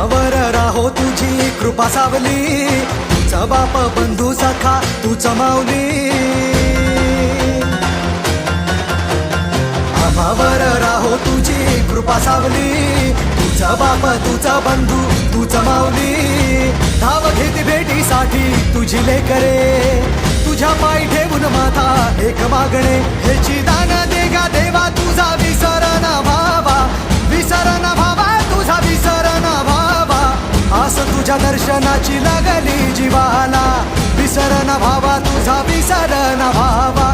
आम्हावर राहो तुझी कृपा सावली, तुझा बाप बंधू सखा तूच माऊली. आम्हावर राहो तुझी कृपा सावली, तुझा बाप तुझा बंधू तूच माऊली. धाव घेती भेटीसाठी तुझी लेकरे, तुझ्या पायी ठेवून माथा एक मागणे. ह्याची दान दे गा देवा तुझा विसर न भावा, विसर न भावा तुझा विसर न भावा. आस तुझ्या दर्शनाची लागली जीवाला, विसर न भावा तुझा विसर न भावा.